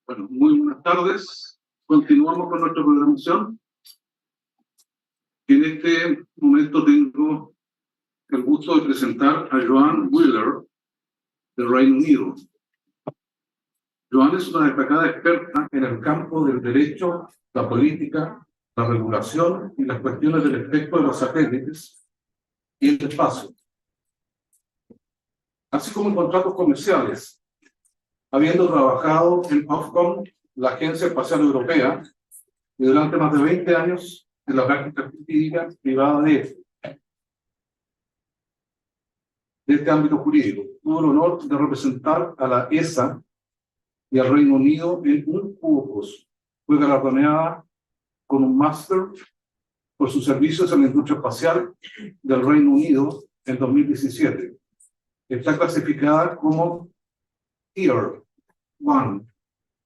Bueno, muy buenas tardes. Continuamos con nuestra programación. En este momento tengo el gusto de presentar a Joan Wheeler, del Reino Unido. Joan es una destacada experta en el campo del derecho, la política, la regulación y las cuestiones del efecto de los satélites y el espacio, así como en contratos comerciales, habiendo trabajado en Ofcom, la Agencia Espacial Europea, y durante más de 20 años en la práctica jurídica privada de este ámbito jurídico. Tuve el honor de representar a la ESA y al Reino Unido en un curso. Fue galardonada con un máster por sus servicios en la industria espacial del Reino Unido en 2017. Está clasificada como Tier 1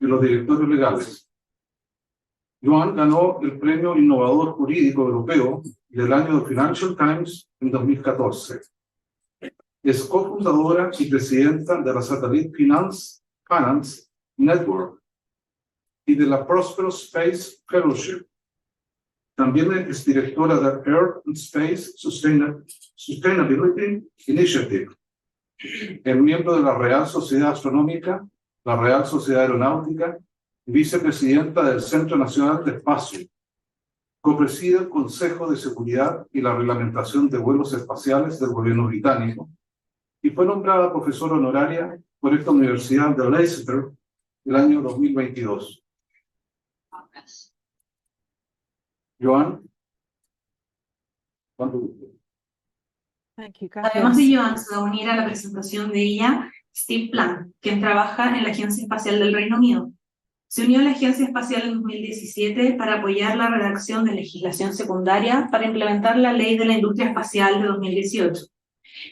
de los directorios legales. Joan ganó el Premio Innovador Jurídico Europeo del año de Financial Times en 2014. Es cofundadora y presidenta de la Satellite Finance Network y de la Prosperous Space Fellowship. También es directora de Earth and Space Sustainability Initiative. Es miembro de la Real Sociedad Astronómica, la Real Sociedad Aeronáutica, y vicepresidenta del Centro Nacional de Espacio. Copreside el Consejo de Seguridad y la Reglamentación de Vuelos Espaciales del Gobierno británico y fue nombrada profesora honoraria por esta Universidad de Leicester el año 2022. Joan, cuando guste. Además de Joan, se va a unir a la presentación de ella Steve Plant, quien trabaja en la Agencia Espacial del Reino Unido. Se unió a la Agencia Espacial en 2017 para apoyar la redacción de legislación secundaria para implementar la Ley de la Industria Espacial de 2018.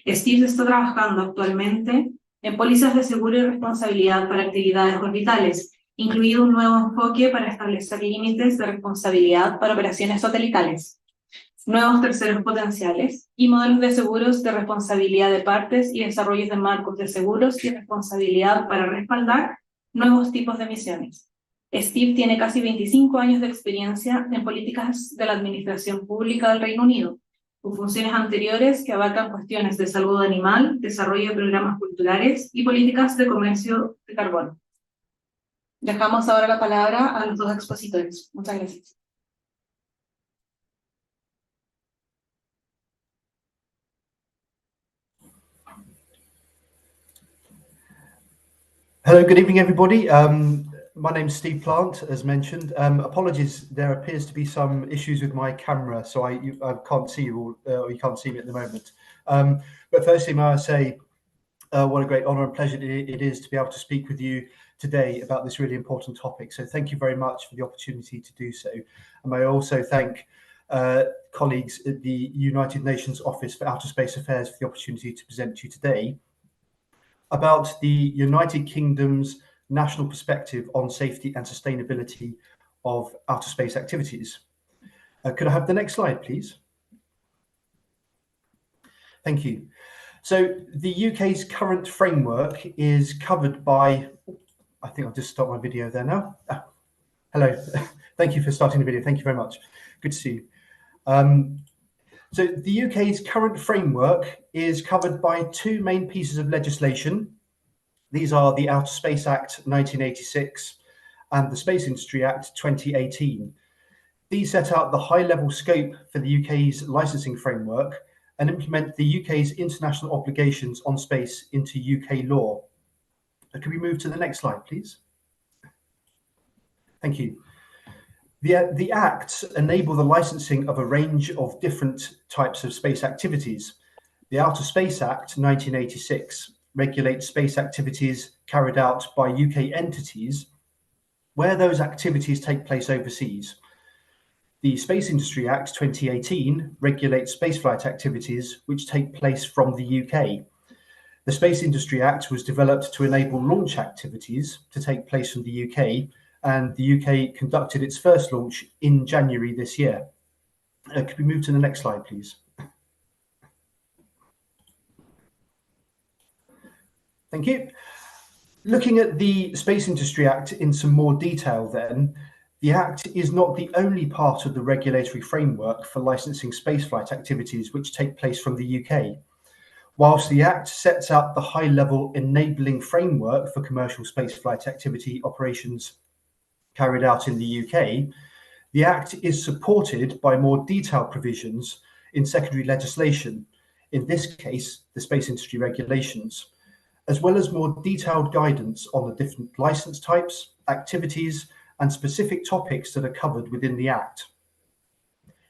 Steve está trabajando actualmente en pólizas de seguro y responsabilidad para actividades orbitales, incluido un nuevo enfoque para establecer límites de responsabilidad para operaciones satelitales, nuevos terceros potenciales y modelos de seguros de responsabilidad de partes y desarrollos de marcos de seguros y responsabilidad para respaldar nuevos tipos de misiones. Steve tiene casi 25 años de experiencia en políticas de la administración pública del Reino Unido, con funciones anteriores que abarcan cuestiones de salud animal, desarrollo de programas culturales y políticas de comercio de carbono. Dejamos ahora la palabra a los dos expositores. Muchas gracias. Hello, good evening, everybody. My name's Steve Plant, as mentioned. Apologies, there appears to be some issues with my camera, so I can't see you all, or you can't see me at the moment. But firstly, may I say what a great honour and pleasure it is to be able to speak with you today about this really important topic. So thank you very much for the opportunity to do so. And may I also thank colleagues at the United Nations Office for Outer Space Affairs for the opportunity to present to you today about the United Kingdom's national perspective on safety and sustainability of outer space activities. Could I have the next slide, please? Thank you. So the UK's current framework is covered by, I think I'll just stop my video there now. Hello, thank you for starting the video. Thank you very much. Good to see you. So the UK's current framework is covered by two main pieces of legislation. These are the Outer Space Act 1986 and the Space Industry Act 2018. These set out the high-level scope for the UK's licensing framework and implement the UK's international obligations on space into UK law. Can we move to the next slide, please? Thank you. The Acts enable the licensing of a range of different types of space activities. The Outer Space Act 1986 regulates space activities carried out by UK entities where those activities take place overseas. The Space Industry Act 2018 regulates spaceflight activities which take place from the UK. The Space Industry Act was developed to enable launch activities to take place from the UK, and the UK conducted its first launch in January this year. Could we move to the next slide, please? Thank you. Looking at the Space Industry Act in some more detail then, the Act is not the only part of the regulatory framework for licensing spaceflight activities which take place from the UK. Whilst the Act sets out the high-level enabling framework for commercial spaceflight activity operations carried out in the UK, the Act is supported by more detailed provisions in secondary legislation, in this case, the Space Industry Regulations, as well as more detailed guidance on the different license types, activities, and specific topics that are covered within the Act.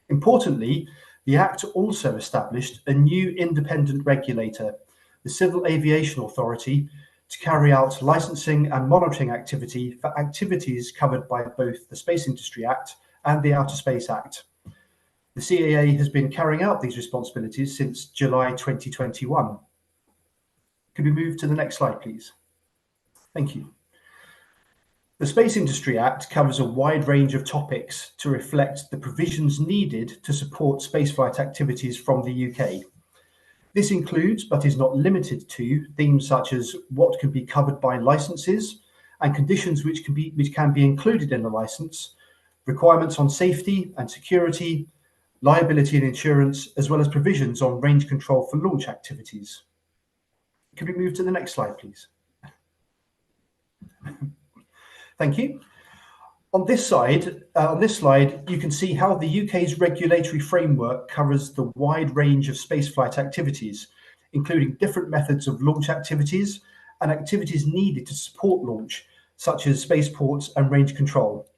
Importantly, the Act also established a new independent regulator, the Civil Aviation Authority, to carry out licensing and monitoring activity for activities covered by both the Space Industry Act and the Outer Space Act. The CAA has been carrying out these responsibilities since July 2021. Could we move to the next slide, please? Thank you. The Space Industry Act covers a wide range of topics to reflect the provisions needed to support spaceflight activities from the UK. This includes, but is not limited to, themes such as what can be covered by licenses and conditions which can be included in the license, requirements on safety and security, liability and insurance, as well as provisions on range control for launch activities. Could we move to the next slide, please? Thank you. On this slide, you can see how the UK's regulatory framework covers the wide range of spaceflight activities, including different methods of launch activities and activities needed to support launch, such as spaceports and range control.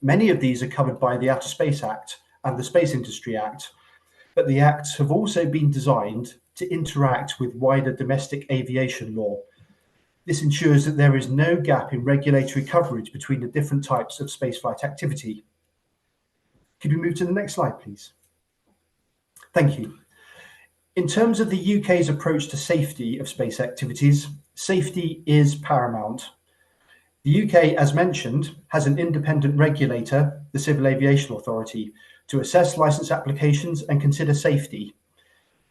Many of these are covered by the Outer Space Act and the Space Industry Act, but the acts have also been designed to interact with wider domestic aviation law. This ensures that there is no gap in regulatory coverage between the different types of spaceflight activity. Could we move to the next slide, please? Thank you. In terms of the UK's approach to safety of space activities, safety is paramount. The UK, as mentioned, has an independent regulator, the Civil Aviation Authority, to assess licence applications and consider safety.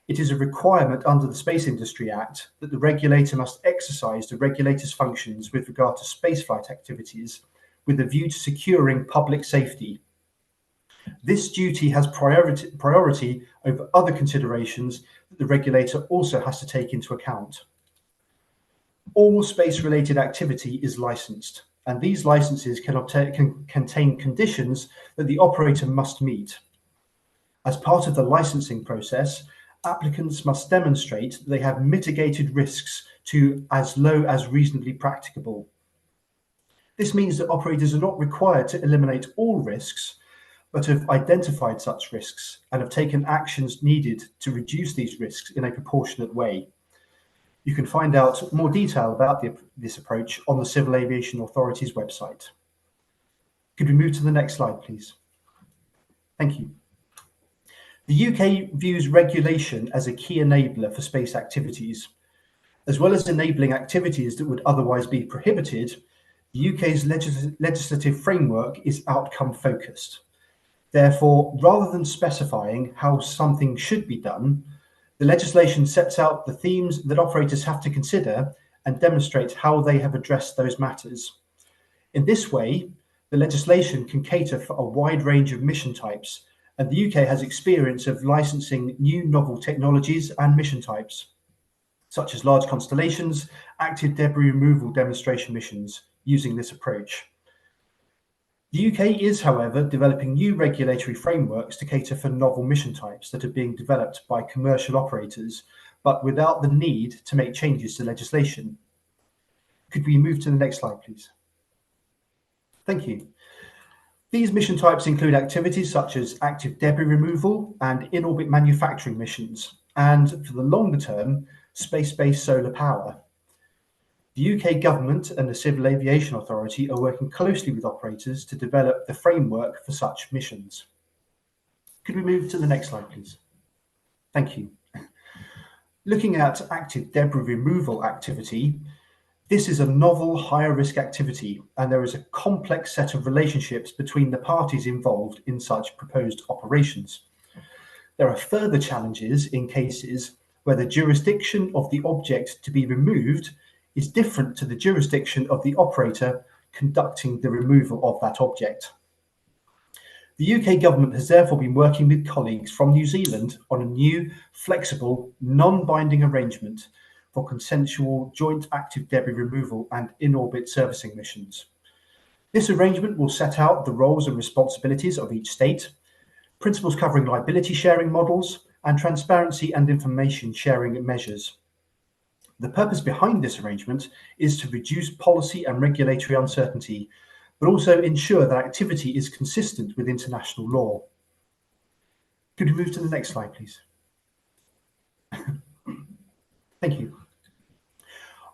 It is a requirement under the Space Industry Act that the regulator must exercise the regulator's functions with regard to spaceflight activities with a view to securing public safety. This duty has priority over other considerations that the regulator also has to take into account. All space-related activity is licensed, and these licenses can contain conditions that the operator must meet. As part of the licensing process, applicants must demonstrate that they have mitigated risks to as low as reasonably practicable. This means that operators are not required to eliminate all risks, but have identified such risks and have taken actions needed to reduce these risks in a proportionate way. You can find out more detail about this approach on the Civil Aviation Authority's website. Could we move to the next slide, please? Thank you. The UK views regulation as a key enabler for space activities. As well as enabling activities that would otherwise be prohibited, the UK's legislative framework is outcome focused. Therefore, rather than specifying how something should be done, the legislation sets out the themes that operators have to consider and demonstrate how they have addressed those matters. In this way, the legislation can cater for a wide range of mission types, and the UK has experience of licensing new novel technologies and mission types, such as large constellations, active debris removal demonstration missions, using this approach. The UK is, however, developing new regulatory frameworks to cater for novel mission types that are being developed by commercial operators, but without the need to make changes to legislation. Could we move to the next slide, please? Thank you. These mission types include activities such as active debris removal and in-orbit manufacturing missions, and for the longer term, space-based solar power. The UK government and the Civil Aviation Authority are working closely with operators to develop the framework for such missions. Could we move to the next slide, please? Thank you. Looking at active debris removal activity, this is a novel, higher risk activity, and there is a complex set of relationships between the parties involved in such proposed operations. There are further challenges in cases where the jurisdiction of the object to be removed is different to the jurisdiction of the operator conducting the removal of that object. The UK government has therefore been working with colleagues from New Zealand on a new, flexible, non-binding arrangement for consensual joint active debris removal and in-orbit servicing missions. This arrangement will set out the roles and responsibilities of each state, principles covering liability sharing models, and transparency and information sharing measures. The purpose behind this arrangement is to reduce policy and regulatory uncertainty, but also ensure that activity is consistent with international law. Could we move to the next slide, please? Thank you.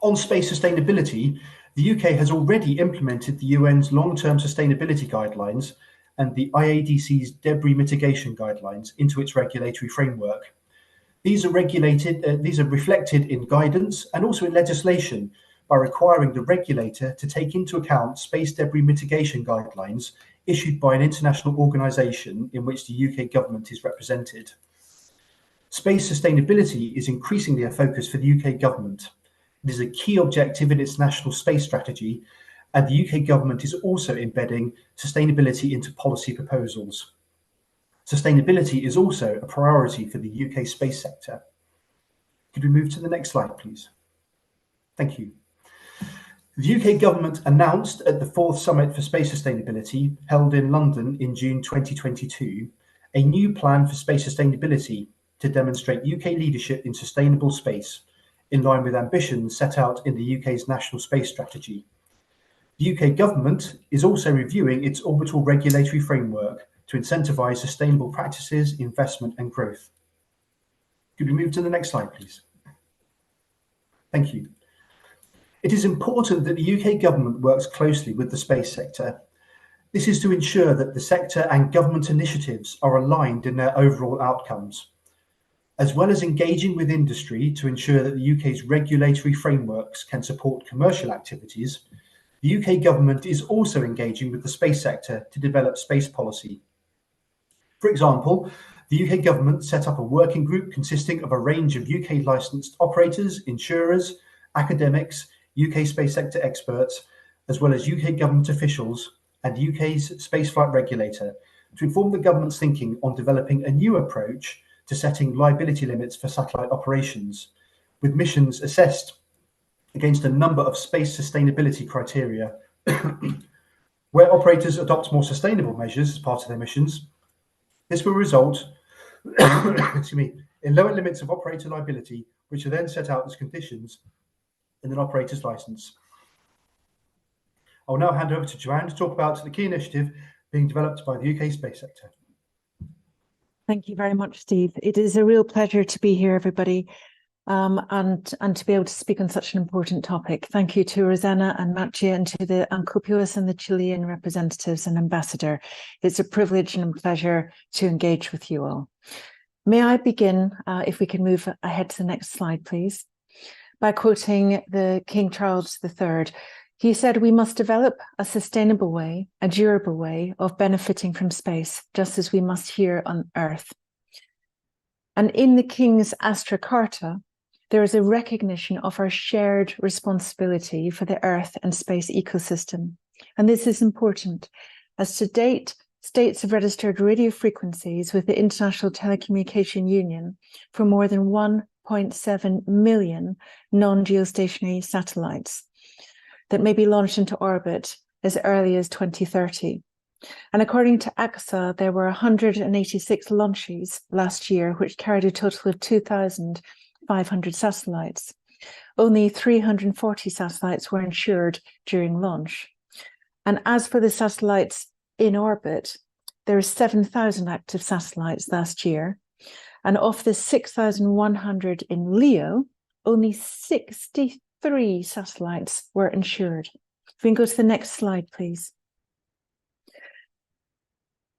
On space sustainability, the UK has already implemented the UN's long-term sustainability guidelines and the IADC's debris mitigation guidelines into its regulatory framework. These are reflected in guidance and also in legislation by requiring the regulator to take into account space debris mitigation guidelines issued by an international organisation in which the UK government is represented. Space sustainability is increasingly a focus for the UK government. It is a key objective in its national space strategy, and the UK government is also embedding sustainability into policy proposals. Sustainability is also a priority for the UK space sector. Could we move to the next slide, please? Thank you. The UK government announced at the 4th Summit for Space Sustainability, held in London in June 2022, a new plan for space sustainability to demonstrate UK leadership in sustainable space, in line with ambitions set out in the UK's National Space Strategy. The UK government is also reviewing its orbital regulatory framework to incentivise sustainable practices, investment and growth. Could we move to the next slide, please? Thank you. It is important that the UK government works closely with the space sector. This is to ensure that the sector and government initiatives are aligned in their overall outcomes. As well as engaging with industry to ensure that the UK's regulatory frameworks can support commercial activities, the UK government is also engaging with the space sector to develop space policy. For example, the UK government set up a working group consisting of a range of UK licensed operators, insurers, academics, UK space sector experts, as well as UK government officials and UK's spaceflight regulator to inform the government's thinking on developing a new approach to setting liability limits for satellite operations, with missions assessed against a number of space sustainability criteria. Where operators adopt more sustainable measures as part of their missions, this will result in lower limits of operator liability, which are then set out as conditions in an operator's license. I will now hand over to Joanne to talk about the key initiative being developed by the UK space sector. Thank you very much, Steve. It is a real pleasure to be here, everybody, and to be able to speak on such an important topic. Thank you to Rosanna and Mattia and to the Ancopios and the Chilean representatives and ambassador. It's a privilege and a pleasure to engage with you all. May I begin, if we can move ahead to the next slide, please, by quoting the King Charles III. He said, "We must develop a sustainable way, a durable way of benefiting from space, just as we must here on Earth." And in the King's Astra Carta, there is a recognition of our shared responsibility for the Earth and space ecosystem. And this is important, as to date, states have registered radio frequencies with the International Telecommunication Union for more than 1.7 million non-geostationary satellites that may be launched into orbit as early as 2030. And according to AXA, there were 186 launches last year, which carried a total of 2,500 satellites. Only 340 satellites were insured during launch. And as for the satellites in orbit, there are 7,000 active satellites last year. And of the 6,100 in LEO, only 63 satellites were insured. If we can go to the next slide, please.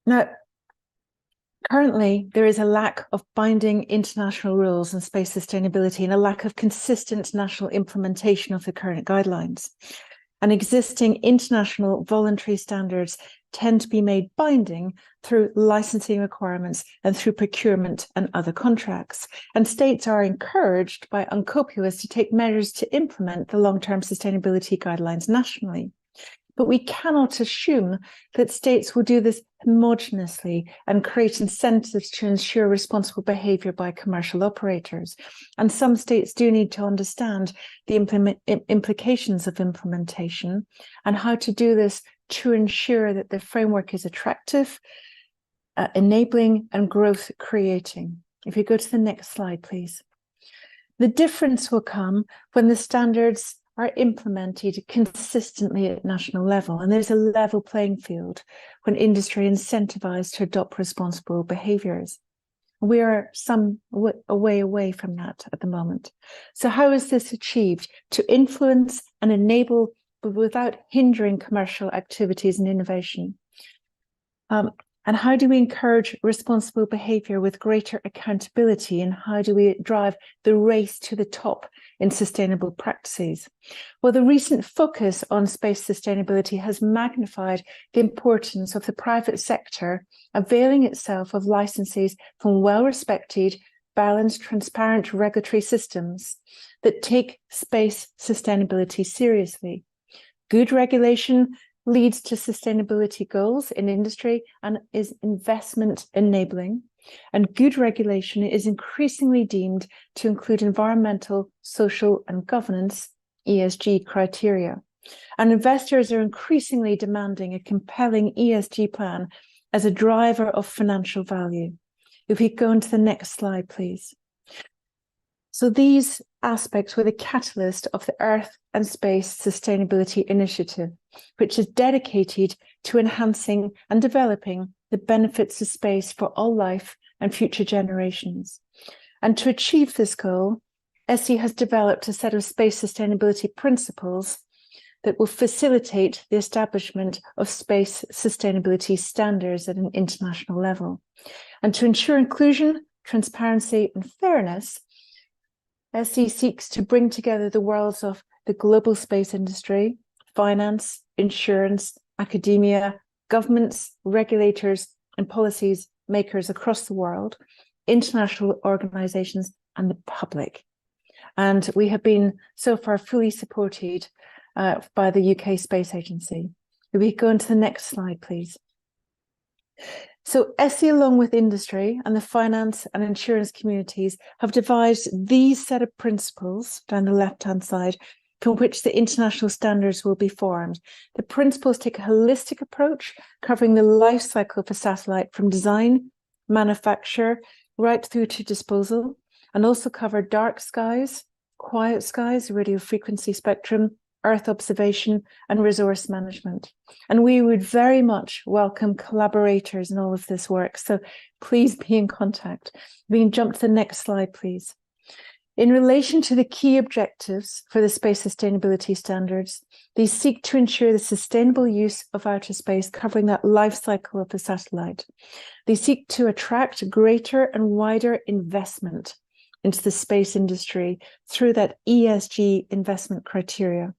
Now, currently, there is a lack of binding international rules on space sustainability and a lack of consistent national implementation of the current guidelines. And existing international voluntary standards tend to be made binding through licensing requirements and through procurement and other contracts. And states are encouraged by UNCOPUS to take measures to implement the long-term sustainability guidelines nationally. But we cannot assume that states will do this homogeneously and create incentives to ensure responsible behaviour by commercial operators. And some states do need to understand the implications of implementation and how to do this to ensure that the framework is attractive, enabling and growth creating. If you go to the next slide, please. The difference will come when the standards are implemented consistently at national level, and there's a level playing field when industry incentivized to adopt responsible behaviours. We are some way away from that at the moment. So how is this achieved? To influence and enable, but without hindering commercial activities and innovation. And how do we encourage responsible behaviour with greater accountability? And how do we drive the race to the top in sustainable practices? Well, the recent focus on space sustainability has magnified the importance of the private sector availing itself of licenses from well-respected, balanced, transparent regulatory systems that take space sustainability seriously. Good regulation leads to sustainability goals in industry and is investment enabling. And good regulation is increasingly deemed to include environmental, social, and governance, ESG criteria. And investors are increasingly demanding a compelling ESG plan as a driver of financial value. If we go into the next slide, please. So these aspects were the catalyst of the Earth and Space Sustainability Initiative, which is dedicated to enhancing and developing the benefits of space for all life and future generations. And to achieve this goal, SE has developed a set of space sustainability principles that will facilitate the establishment of space sustainability standards at an international level. And to ensure inclusion, transparency, and fairness, SE seeks to bring together the worlds of the global space industry, finance, insurance, academia, governments, regulators, and policies makers across the world, international organizations, and the public. And we have been so far fully supported by the UK Space Agency. If we go into the next slide, please. So SE, along with industry and the finance and insurance communities, have devised these set of principles down the left-hand side from which the international standards will be formed. The principles take a holistic approach covering the life cycle of a satellite from design, manufacture, right through to disposal, and also cover dark skies, quiet skies, radio frequency spectrum, Earth observation, and resource management. And we would very much welcome collaborators in all of this work. So please be in contact. We can jump to the next slide, please. In relation to the key objectives for the space sustainability standards, they seek to ensure the sustainable use of outer space, covering that life cycle of the satellite. They seek to attract greater and wider investment into the space industry through that ESG investment criteria.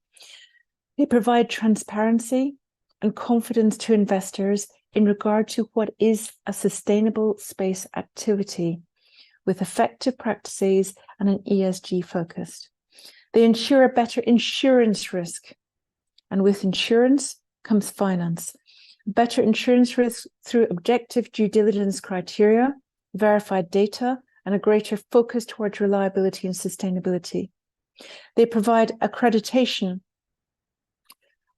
They provide transparency and confidence to investors in regard to what is a sustainable space activity with effective practices and an ESG focus. They ensure a better insurance risk, and with insurance comes finance. Better insurance risk through objective due diligence criteria, verified data, and a greater focus towards reliability and sustainability. They provide accreditation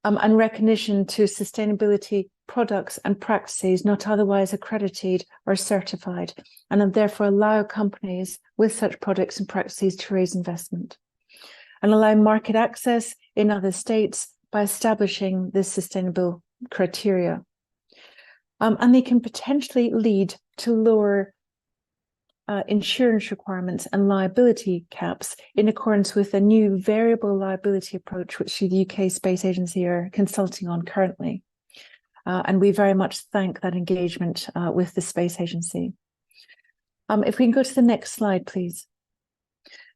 and recognition to sustainability products and practices not otherwise accredited or certified, and therefore allow companies with such products and practices to raise investment, and allow market access in other states by establishing this sustainable criteria. And they can potentially lead to lower insurance requirements and liability caps in accordance with a new variable liability approach, which the UK Space Agency are consulting on currently. And we very much thank that engagement with the Space Agency. If we can go to the next slide, please.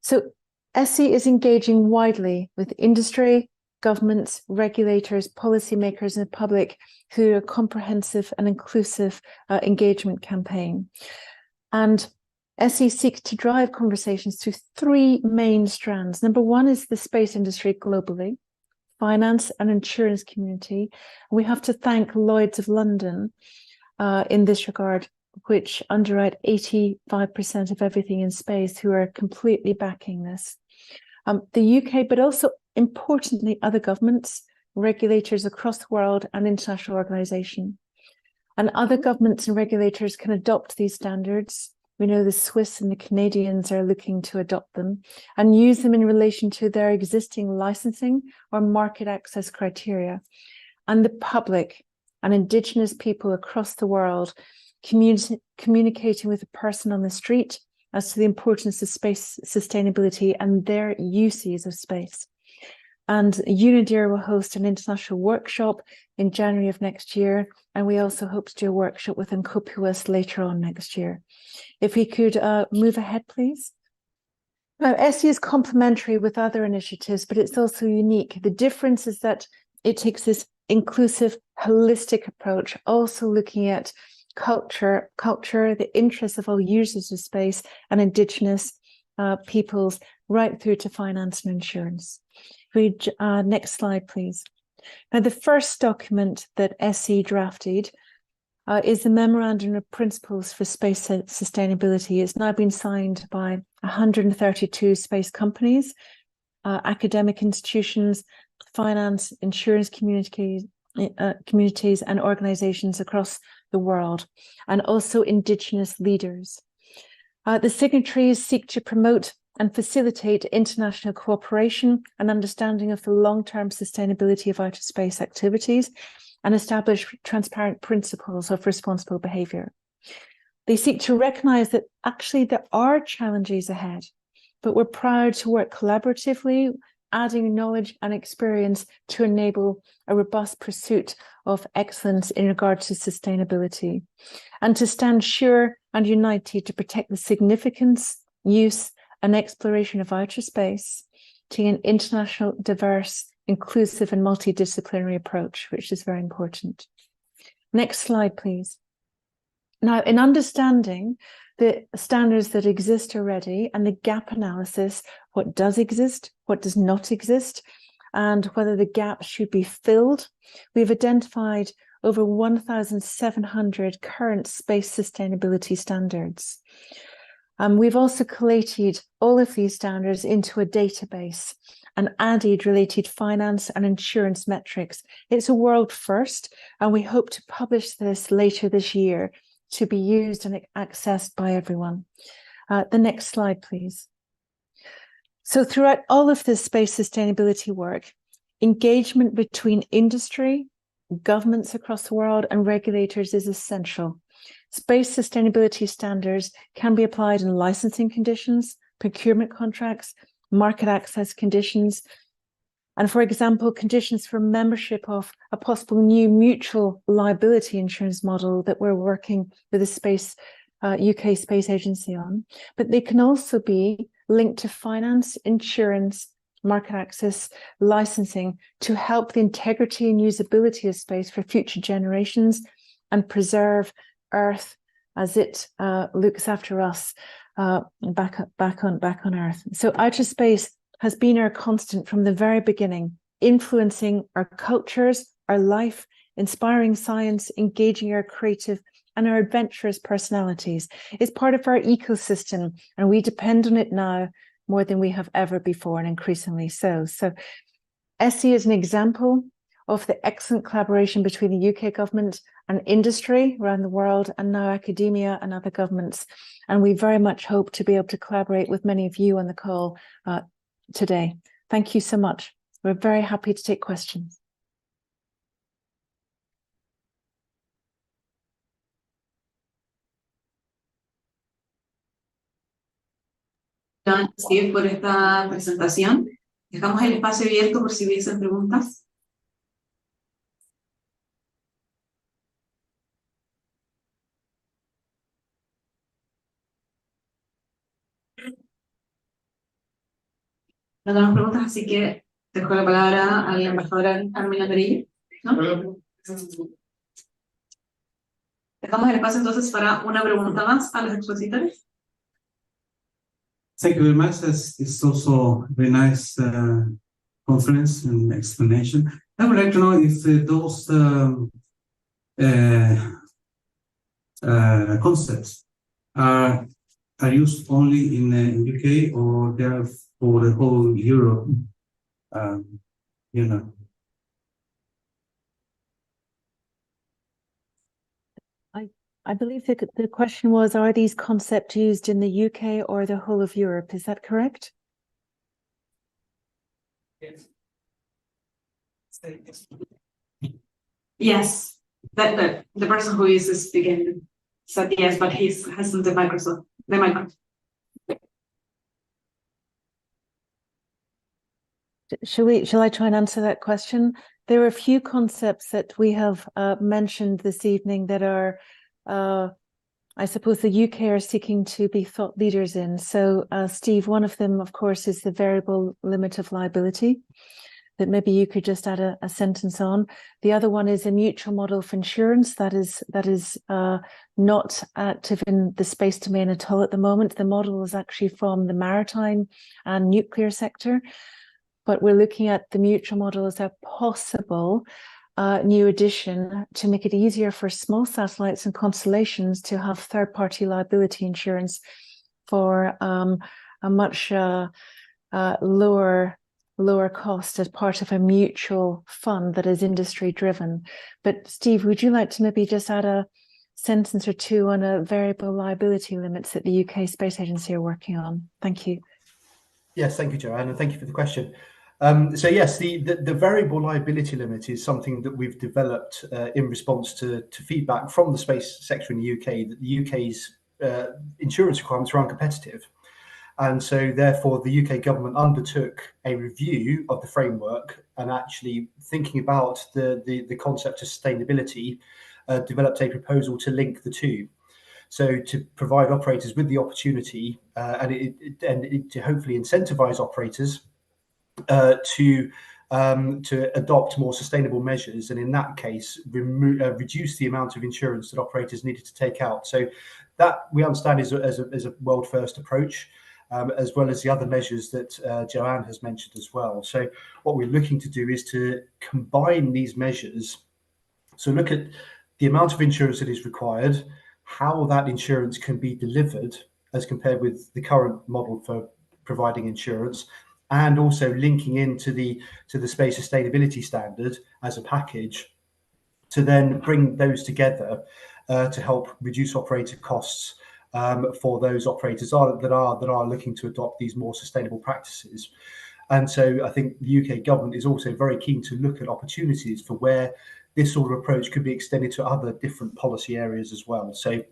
So SE is engaging widely with industry, governments, regulators, policymakers, and the public through a comprehensive and inclusive engagement campaign. And SE seeks to drive conversations through three main strands. Number one is the space industry globally, finance and insurance community. We have to thank Lloyd's of London in this regard, which underwrite 85% of everything in space, who are completely backing this. The UK, but also importantly, other governments, regulators across the world and international organizations. And other governments and regulators can adopt these standards. We know the Swiss and the Canadians are looking to adopt them and use them in relation to their existing licensing or market access criteria. And the public and Indigenous people across the world communicating with the person on the street as to the importance of space sustainability and their uses of space. And UNIDIR will host an international workshop in January of next year, and we also hope to do a workshop with UNOOSA later on next year. If we could move ahead, please. Now, SE is complementary with other initiatives, but it's also unique. The difference is that it takes this inclusive, holistic approach, also looking at culture, the interests of all users of space and Indigenous peoples, right through to finance and insurance. Next slide, please. Now, the first document that SE drafted is the Memorandum of Principles for Space Sustainability. It's now been signed by 132 space companies, academic institutions, finance, insurance communities, and organizations across the world, and also Indigenous leaders. The signatories seek to promote and facilitate international cooperation and understanding of the long-term sustainability of outer space activities and establish transparent principles of responsible behavior. They seek to recognize that actually there are challenges ahead, but we're proud to work collaboratively, adding knowledge and experience to enable a robust pursuit of excellence in regard to sustainability, and to stand sure and united to protect the significance, use, and exploration of outer space to an international, diverse, inclusive, and multidisciplinary approach, which is very important. Next slide, please. Now, in understanding the standards that exist already and the gap analysis, what does exist, what does not exist, and whether the gaps should be filled, we've identified over 1,700 current space sustainability standards. We've also collated all of these standards into a database and added related finance and insurance metrics. It's a world first, and we hope to publish this later this year to be used and accessed by everyone. The next slide, please. So throughout all of this space sustainability work, engagement between industry, governments across the world, and regulators is essential. Space sustainability standards can be applied in licensing conditions, procurement contracts, market access conditions, and, for example, conditions for membership of a possible new mutual liability insurance model that we're working with the UK Space Agency on. But they can also be linked to finance, insurance, market access, licensing to help the integrity and usability of space for future generations and preserve Earth as it looks after us back on Earth. So outer space has been our constant from the very beginning, influencing our cultures, our life, inspiring science, engaging our creative and our adventurous personalities. It's part of our ecosystem, and we depend on it now more than we have ever before, and increasingly so. So SE is an example of the excellent collaboration between the UK government and industry around the world, and now academia and other governments. And we very much hope to be able to collaborate with many of you on the call today. Thank you so much. We're very happy to take questions. Gracias, Steve, por esta presentación. Dejamos el espacio abierto por si hubiesen preguntas. No tenemos preguntas, así que Dejo la palabra al embajador Armin Anderillo, ¿no? Dejamos el espacio entonces para una pregunta más a los expositores. Thank you very much. It's also a very nice conference and explanation. I would like to know if those concepts are used only in UK or they are for the whole Europe. You know. I believe the question was, are these concepts used in the UK or the whole of Europe? Is that correct? Yes, the person who is speaking said yes, but he hasn't the microphone. The microphone. Shall I try and answer that question? There are a few concepts that we have mentioned this evening that are, I suppose, the UK are seeking to be thought leaders in. So, Steve, one of them, of course, is the variable limit of liability, that maybe you could just add a sentence on. The other one is a mutual model for insurance that is not active in the space domain at all at the moment. The model is actually from the maritime and nuclear sector, but we're looking at the mutual model as a possible new addition to make it easier for small satellites and constellations to have third-party liability insurance for a much lower cost as part of a mutual fund that is industry driven. But Steve, would you like to maybe just add a sentence or two on a variable liability limits that the UK Space Agency are working on? Thank you. Yes, thank you, Joanne, and thank you for the question. So yes, the variable liability limit is something that we've developed in response to feedback from the space sector in the UK that the UK's insurance requirements are uncompetitive. And so therefore the UK government undertook a review of the framework and actually thinking about the concept of sustainability, developed a proposal to link the two. So to provide operators with the opportunity and to hopefully incentivize operators to adopt more sustainable measures, and in that case reduce the amount of insurance that operators needed to take out. So that we understand is a world first approach, as well as the other measures that Joanne has mentioned as well. So what we're looking to do is to combine these measures. So look at the amount of insurance that is required, how that insurance can be delivered as compared with the current model for providing insurance, and also linking into the space sustainability standard as a package to then bring those together to help reduce operator costs for those operators that are looking to adopt these more sustainable practices. And so I think the UK government is also very keen to look at opportunities for where this sort of approach could be extended to other different policy areas as well. So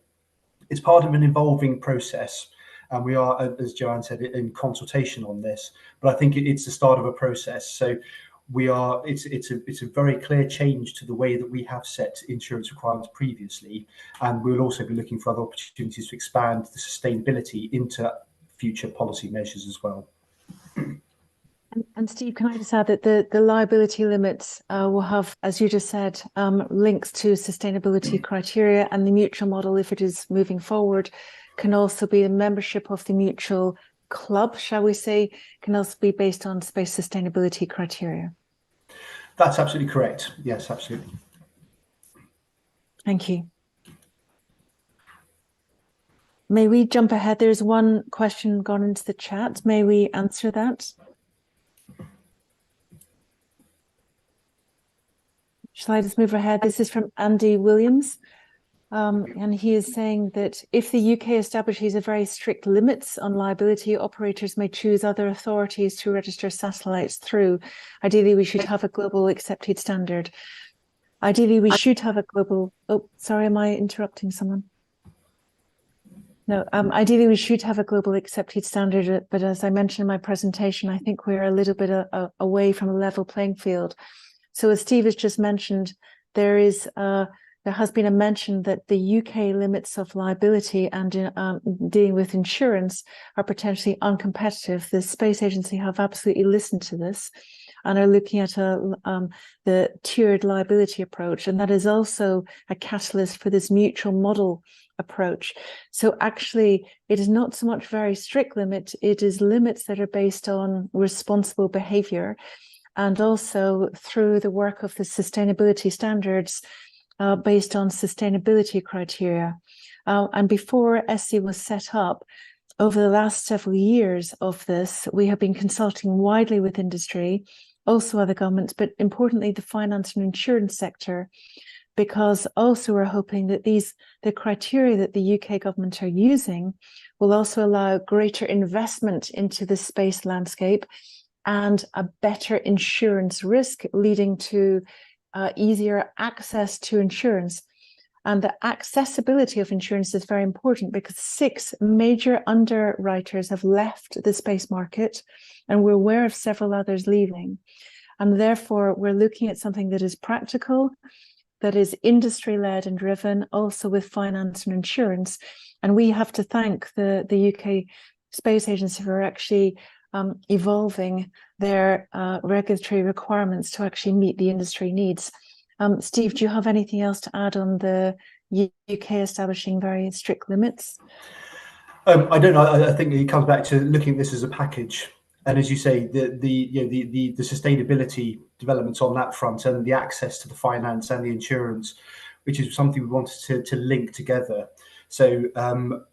it's part of an evolving process. And we are, as Joanne said, in consultation on this, but I think it's the start of a process. So it's a very clear change to the way that we have set insurance requirements previously, and we'll also be looking for other opportunities to expand the sustainability into future policy measures as well. And Steve, can I just add that the liability limits will have, as you just said, links to sustainability criteria, and the mutual model, if it is moving forward, can also be a membership of the mutual club, shall we say, can also be based on space sustainability criteria. That's absolutely correct. Yes, absolutely. Thank you. May we jump ahead? There's one question gone into the chat. May we answer that? Shall I just move ahead? This is from Andy Williams. And he is saying that if the UK establishes a very strict limits on liability, operators may choose other authorities to register satellites through. Ideally, we should have a global accepted standard. Ideally, we should have a global... Oh, sorry, am I interrupting someone? No, ideally, we should have a global accepted standard, but as I mentioned in my presentation, I think we're a little bit away from a level playing field. So as Steve has just mentioned, there has been a mention that the UK limits of liability and dealing with insurance are potentially uncompetitive. The Space Agency have absolutely listened to this. and are looking at the tiered liability approach, and that is also a catalyst for this mutual model approach. So actually, it is not so much very strict limit, it is limits that are based on responsible behavior, and also through the work of the sustainability standards based on sustainability criteria. And before ESSI was set up, over the last several years of this, we have been consulting widely with industry, also other governments, but importantly, the finance and insurance sector, because also we're hoping that the criteria that the UK government are using will also allow greater investment into the space landscape and a better insurance risk, leading to easier access to insurance. And the accessibility of insurance is very important because 6 major underwriters have left the space market, and we're aware of several others leaving. And therefore, we're looking at something that is practical, that is industry-led and driven, also with finance and insurance. And we have to thank the UK Space Agency for actually evolving their regulatory requirements to actually meet the industry needs. Steve, do you have anything else to add on the UK establishing very strict limits? I don't know. I think it comes back to looking at this as a package, and as you say, the sustainability developments on that front and the access to the finance and the insurance, which is something we wanted to link together. So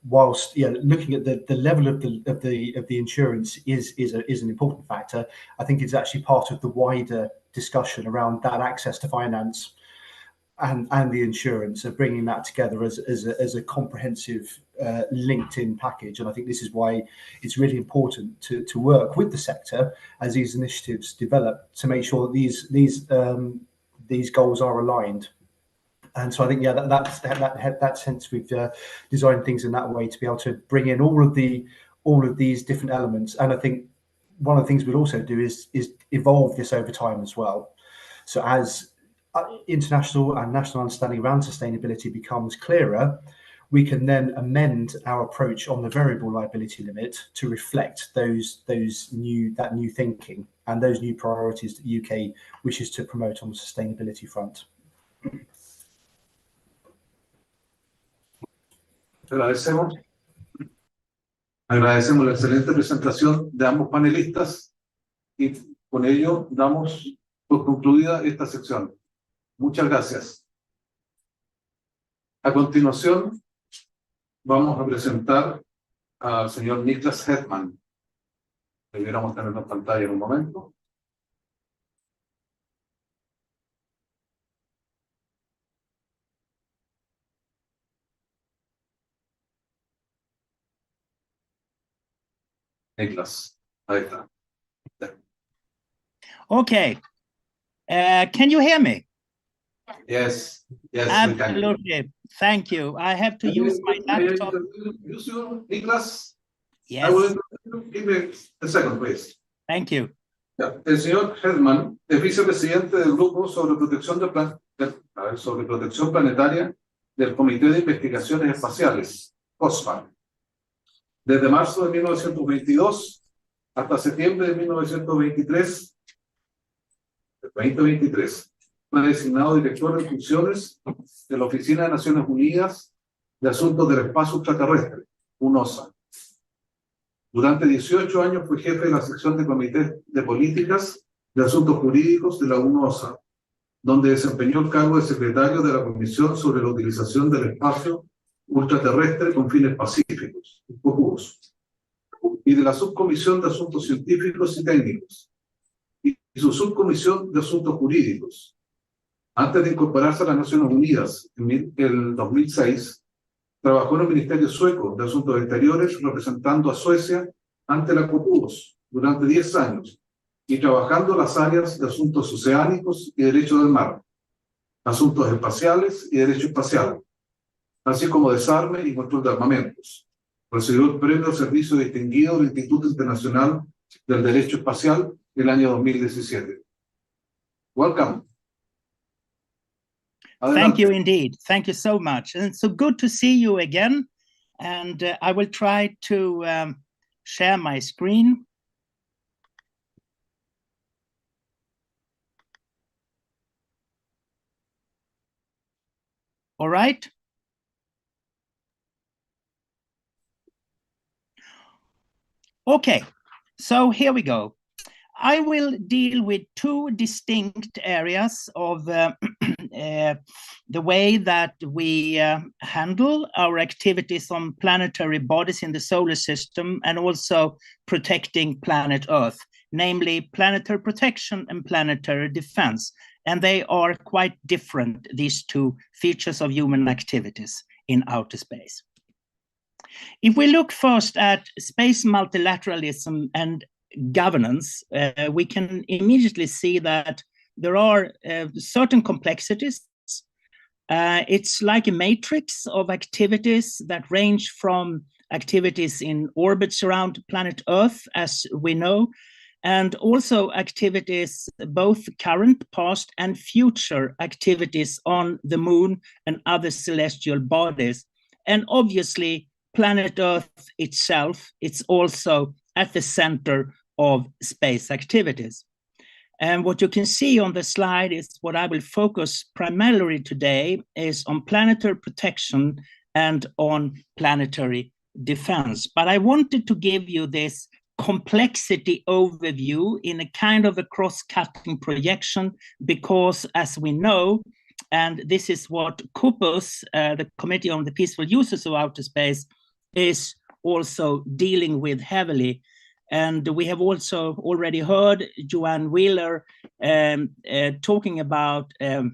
whilst looking at the level of the insurance is an important factor, I think it's actually part of the wider discussion around that access to finance and the insurance, of bringing that together as a comprehensive linked in package. And I think this is why it's really important to work with the sector as these initiatives develop, to make sure that these goals are aligned. And so I think that sense we've designed things in that way to be able to bring in all of these different elements. And I think one of the things we'll also do is evolve this over time as well. So as international and national understanding around sustainability becomes clearer, we can then amend our approach on the variable liability limit to reflect that new thinking and those new priorities that the UK wishes to promote on the sustainability front. Agradecemos la excelente presentación de ambos panelistas y con ello damos por concluida esta sección. Muchas gracias. A continuación, vamos a presentar al señor Niklas Hedman. Debiéramos tener en pantalla en un momento. Niklas, ahí está. Okay. Can you hear me? Yes, yes. Absolutely. Thank you. I have to use my laptop. Use you, Niklas? Yes. I will give me a second, please. Thank you. El señor Hedman es vicepresidente del Grupo sobre Protección Planetaria del Comité de Investigaciones Espaciales, COSPA. Desde marzo de 1922 hasta septiembre de 2023, fue designado director de funciones de la Oficina de Naciones Unidas de Asuntos del Espacio Extraterrestre, UNOOSA. Durante 18 años fue jefe de la sección de Comité de Políticas de Asuntos Jurídicos de la UNOOSA, donde desempeñó el cargo de secretario de la Comisión sobre la Utilización del Espacio Ultraterrestre con Fines Pacíficos, y de la Subcomisión de Asuntos Científicos y Técnicos, y su Subcomisión de Asuntos Jurídicos. Antes de incorporarse a las Naciones Unidas en el 2006, trabajó en el Ministerio Sueco de Asuntos Exteriores representando a Suecia ante la COPUOS durante 10 años y trabajando en las áreas de asuntos oceánicos y derecho del mar, asuntos espaciales y derecho espacial, así como desarme y control de armamentos. Recibió el premio al servicio distinguido del Instituto Internacional del Derecho Espacial el año 2017. Welcome. Thank you indeed. Thank you so much. And it's so good to see you again. And I will try to share my screen. All right. Okay, so here we go. I will deal with two distinct areas of the way that we handle our activities on planetary bodies in the solar system and also protecting planet Earth, namely planetary protection and planetary defense. And they are quite different, these two features of human activities in outer space. If we look first at space multilateralism and governance, we can immediately see that there are certain complexities. It's like a matrix of activities that range from activities in orbits around planet Earth, as we know, and also activities, both current, past, and future activities on the moon and other celestial bodies. And obviously, planet Earth itself, it's also at the center of space activities. And what you can see on the slide is what I will focus primarily today is on planetary protection and on planetary defense. But I wanted to give you this complexity overview in a kind of a cross-cutting projection because, as we know, and this is what COPUS, the Committee on the Peaceful Uses of Outer Space, is also dealing with heavily. And we have also already heard Joanne Wheeler talking about the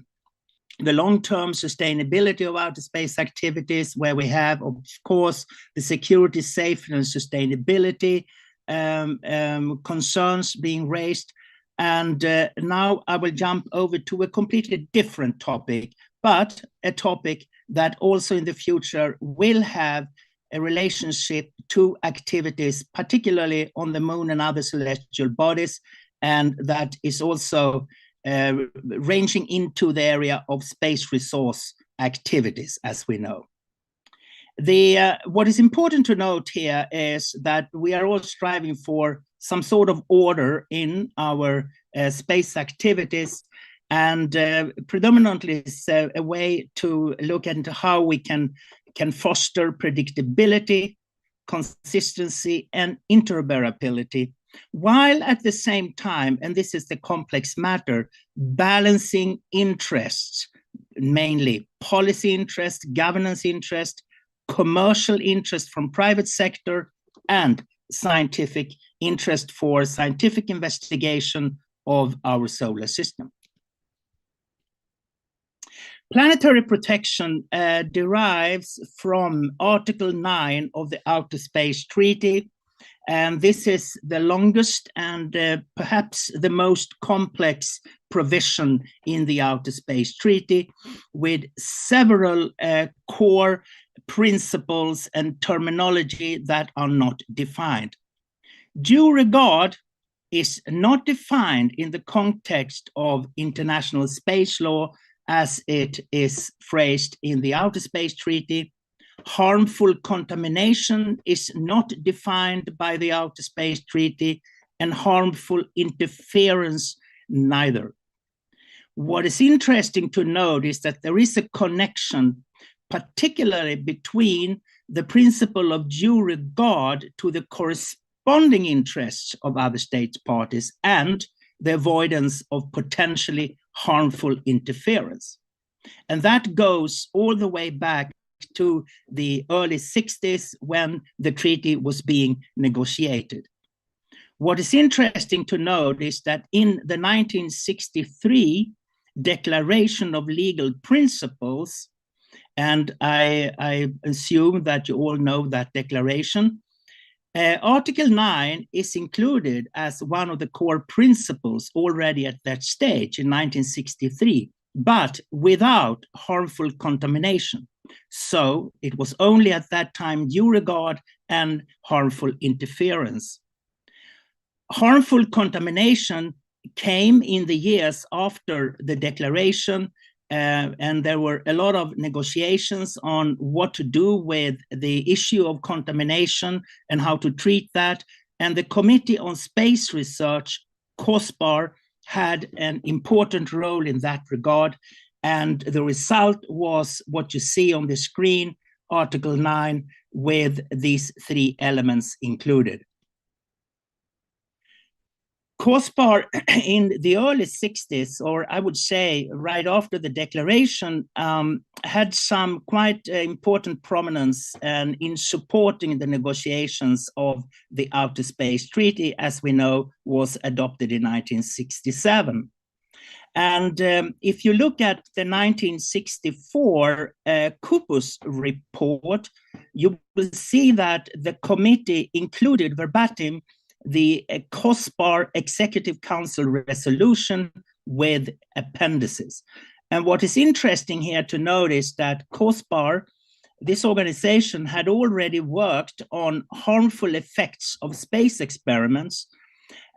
long-term sustainability of outer space activities, where we have, of course, the security, safety, and sustainability concerns being raised. And now I will jump over to a completely different topic, but a topic that also in the future will have a relationship to activities, particularly on the moon and other celestial bodies, and that is also ranging into the area of space resource activities, as we know. What is important to note here is that we are all striving for some sort of order in our space activities, and predominantly it's a way to look into how we can foster predictability, consistency, and interoperability, while at the same time, and this is the complex matter, balancing interests, mainly policy interest, governance interest, commercial interest from private sector, and scientific interest for scientific investigation of our solar system. Planetary protection derives from Article 9 of the Outer Space Treaty, and this is the longest and perhaps the most complex provision in the Outer Space Treaty, with several core principles and terminology that are not defined. Due regard is not defined in the context of international space law as it is phrased in the Outer Space Treaty. Harmful contamination is not defined by the Outer Space Treaty, and harmful interference neither. What is interesting to note is that there is a connection, particularly between the principle of due regard to the corresponding interests of other states parties and the avoidance of potentially harmful interference. And that goes all the way back to the early 60s when the treaty was being negotiated. What is interesting to note is that in the 1963 Declaration of Legal Principles, and I assume that you all know that declaration, Article 9 is included as one of the core principles already at that stage in 1963, but without harmful contamination. So it was only at that time due regard and harmful interference. Harmful contamination came in the years after the declaration, and there were a lot of negotiations on what to do with the issue of contamination and how to treat that. And the Committee on Space Research, COSPAR, had an important role in that regard. And the result was what you see on the screen, Article 9, with these 3 elements included. COSPAR in the early 60s, or I would say right after the declaration, had some quite important prominence in supporting the negotiations of the Outer Space Treaty, as we know, was adopted in 1967. And if you look at the 1964 Kupus report, you will see that the committee included verbatim the COSPAR Executive Council resolution with appendices. And what is interesting here to note is that COSPAR, this organization, had already worked on harmful effects of space experiments,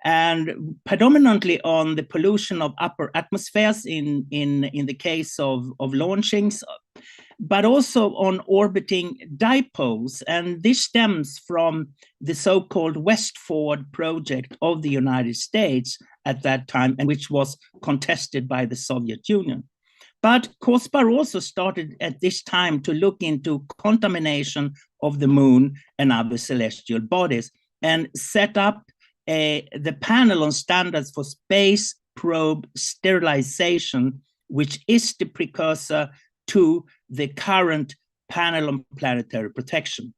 and predominantly on the pollution of upper atmospheres in the case of launchings, but also on orbiting dipoles. And this stems from the so-called West Forward project of the United States at that time, and which was contested by the Soviet Union. But COSPAR also started at this time to look into contamination of the moon and other celestial bodies, and set up the panel on standards for space probe sterilization, which is the precursor to the current panel on planetary protection.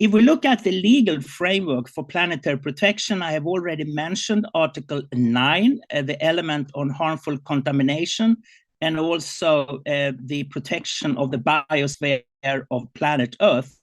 If we look at the legal framework for planetary protection, I have already mentioned Article 9, the element on harmful contamination, and also the protection of the biosphere of planet Earth.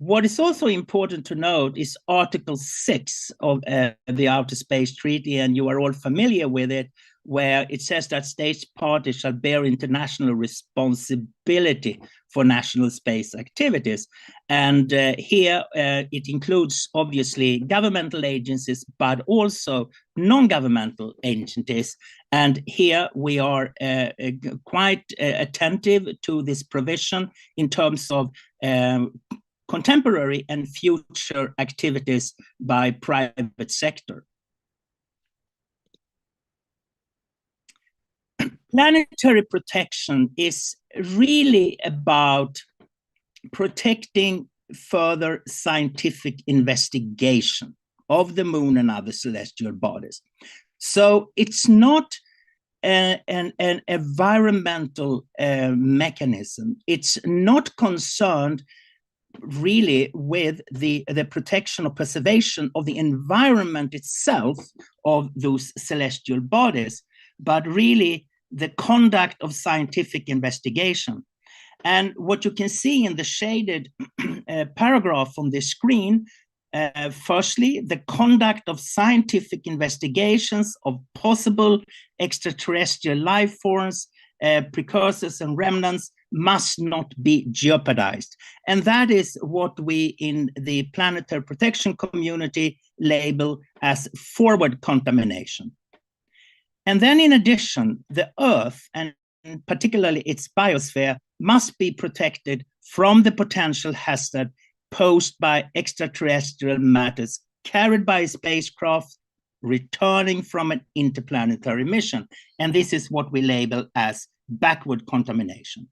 What is also important to note is Article 6 of the Outer Space Treaty, and you are all familiar with it, where it says that states parties shall bear international responsibility for national space activities. And here it includes, obviously, governmental agencies, but also non-governmental entities. And here we are quite attentive to this provision in terms of contemporary and future activities by private sector. Planetary protection is really about protecting further scientific investigation of the moon and other celestial bodies. So it's not an environmental mechanism. It's not concerned really with the protection or preservation of the environment itself of those celestial bodies, but really the conduct of scientific investigation. And what you can see in the shaded paragraph on the screen, firstly, the conduct of scientific investigations of possible extraterrestrial life forms, precursors and remnants must not be jeopardized. And that is what we in the planetary protection community label as forward contamination. And then in addition, the Earth, and particularly its biosphere, must be protected from the potential hazard posed by extraterrestrial matters carried by a spacecraft returning from an interplanetary mission. And this is what we label as backward contamination.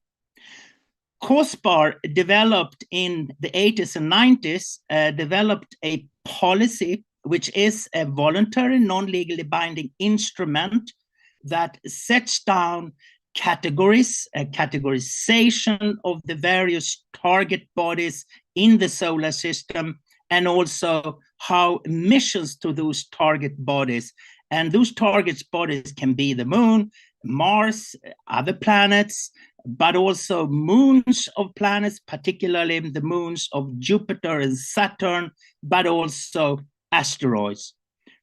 COSPAR developed in the 80s and 90s, developed a policy which is a voluntary, non-legally binding instrument that sets down categories, a categorization of the various target bodies in the solar system, and also how missions to those target bodies, and those target bodies can be the moon, Mars, other planets, but also moons of planets, particularly the moons of Jupiter and Saturn, but also asteroids.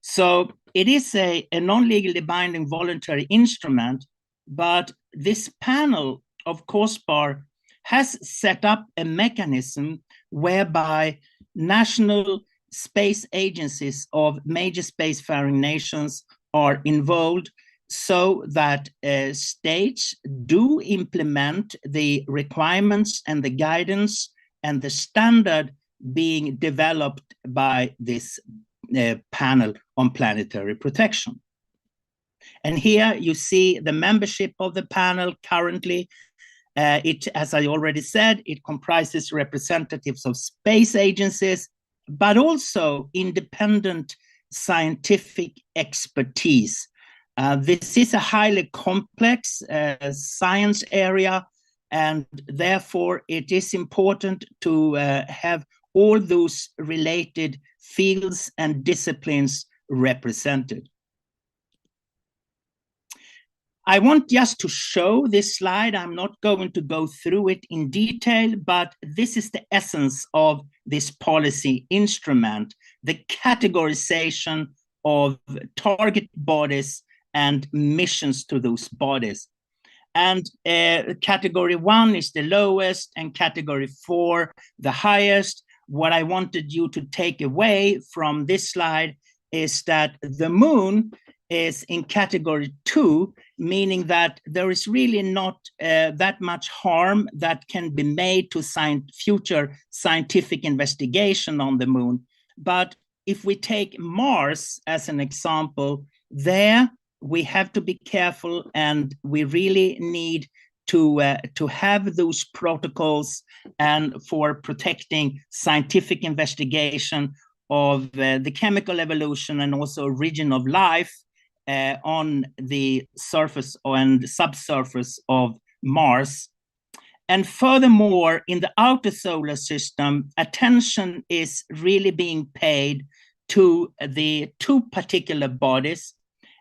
So it is a non-legally binding voluntary instrument, but this panel of COSPAR has set up a mechanism whereby national space agencies of major spacefaring nations are involved, so that states do implement the requirements and the guidance and the standard being developed by this panel on planetary protection. And here you see the membership of the panel currently. As I already said, it comprises representatives of space agencies, but also independent scientific expertise. This is a highly complex science area, and therefore it is important to have all those related fields and disciplines represented. I want just to show this slide. I'm not going to go through it in detail, but this is the essence of this policy instrument, the categorization of target bodies and missions to those bodies. And category 1 is the lowest and category 4 the highest. What I wanted you to take away from this slide is that the moon is in category 2, meaning that there is really not that much harm that can be made to future scientific investigation on the moon. But if we take Mars as an example, there we have to be careful, and we really need to have those protocols and for protecting scientific investigation of the chemical evolution and also origin of life on the surface and subsurface of Mars. And furthermore, in the outer solar system, attention is really being paid to the 2 particular bodies,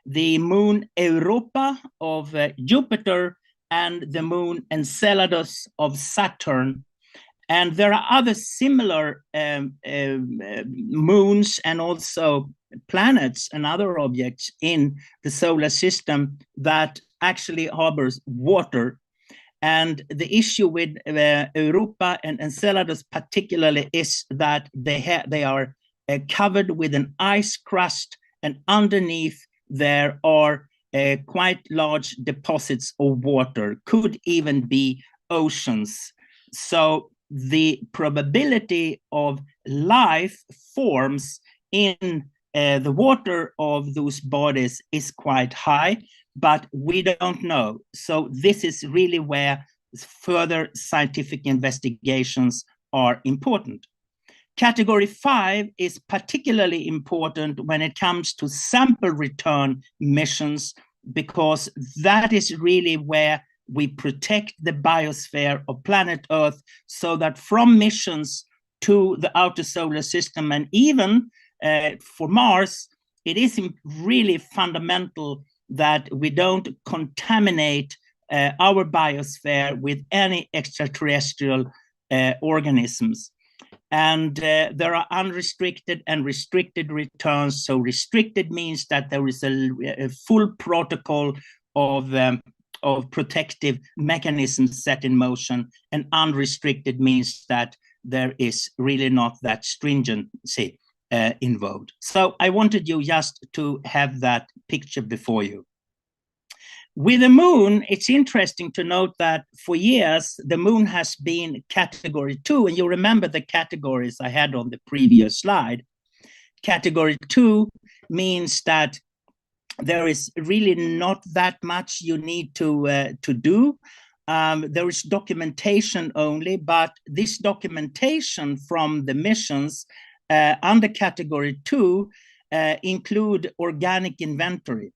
the moon Europa of Jupiter and the moon Enceladus of Saturn. And there are other similar moons and also planets and other objects in the solar system that actually harbors water. And the issue with Europa and Enceladus particularly is that they are covered with an ice crust, and underneath there are quite large deposits of water, could even be oceans. So the probability of life forms in the water of those bodies is quite high, but we don't know. So this is really where further scientific investigations are important. Category 5 is particularly important when it comes to sample return missions, because that is really where we protect the biosphere of planet Earth, so that from missions to the outer solar system and even for Mars, it is really fundamental that we don't contaminate our biosphere with any extraterrestrial organisms. And there are unrestricted and restricted returns. So restricted means that there is a full protocol of protective mechanisms set in motion, and unrestricted means that there is really not that stringency involved. So I wanted you just to have that picture before you. With the moon, it's interesting to note that for years, the moon has been category 2, and you remember the categories I had on the previous slide. Category 2 means that there is really not that much you need to do. There is documentation only, but this documentation from the missions under category 2 include organic inventory.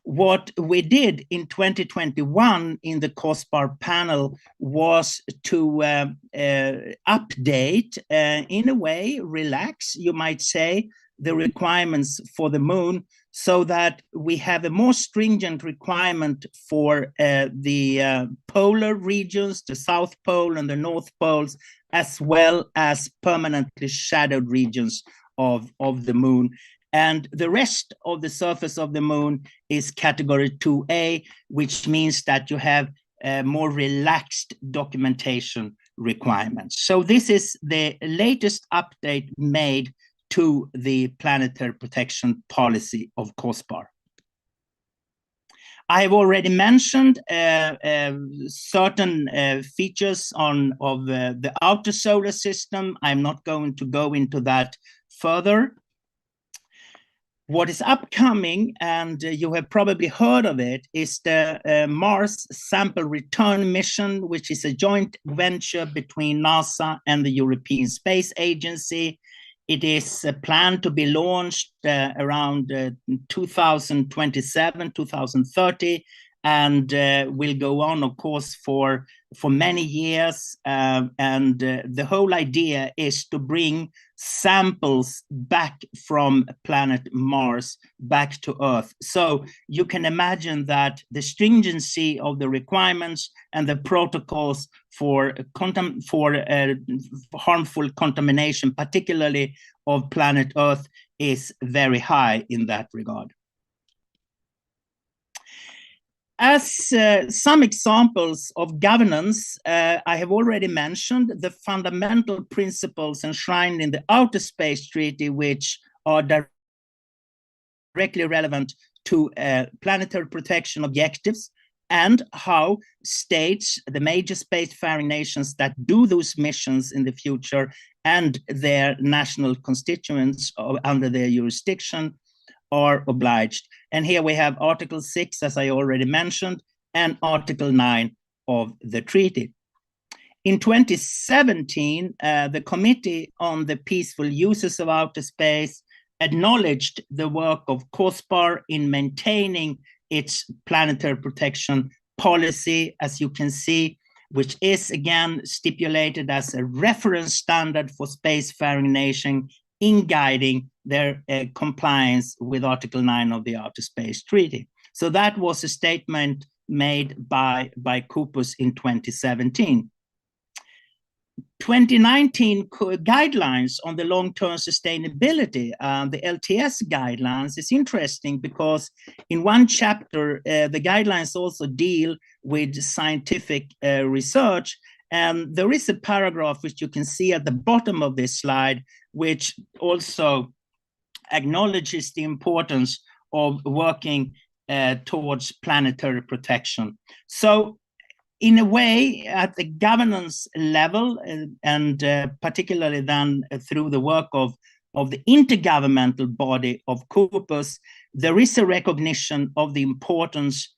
What we did in 2021 in the COSPAR panel was to update, in a way, relax, you might say, the requirements for the moon, so that we have a more stringent requirement for the polar regions, the South Pole and the North Poles, as well as permanently shadowed regions of the moon. And the rest of the surface of the moon is category 2A, which means that you have more relaxed documentation requirements. So this is the latest update made to the planetary protection policy of COSPAR. I have already mentioned certain features of the outer solar system. I'm not going to go into that further. What is upcoming, and you have probably heard of it, is the Mars Sample Return Mission, which is a joint venture between NASA and the European Space Agency. It is planned to be launched around 2027, 2030, and will go on, of course, for many years. And the whole idea is to bring samples back from planet Mars back to Earth. So you can imagine that the stringency of the requirements and the protocols for harmful contamination, particularly of planet Earth, is very high in that regard. As some examples of governance, I have already mentioned the fundamental principles enshrined in the Outer Space Treaty, which are directly relevant to planetary protection objectives, and how states, the major spacefaring nations that do those missions in the future, and their national constituents under their jurisdiction are obliged. And here we have Article 6, as I already mentioned, and Article 9 of the treaty. In 2017, the Committee on the Peaceful Uses of Outer Space acknowledged the work of COSPAR in maintaining its planetary protection policy, as you can see, which is again stipulated as a reference standard for spacefaring nations in guiding their compliance with Article 9 of the Outer Space Treaty. So that was a statement made by COPUS in 2017. 2019 guidelines on the long-term sustainability, the LTS guidelines, is interesting because in one chapter, the guidelines also deal with scientific research. And there is a paragraph which you can see at the bottom of this slide, which also acknowledges the importance of working towards planetary protection. So in a way, at the governance level, and particularly then through the work of the intergovernmental body of COPUS, there is a recognition of the importance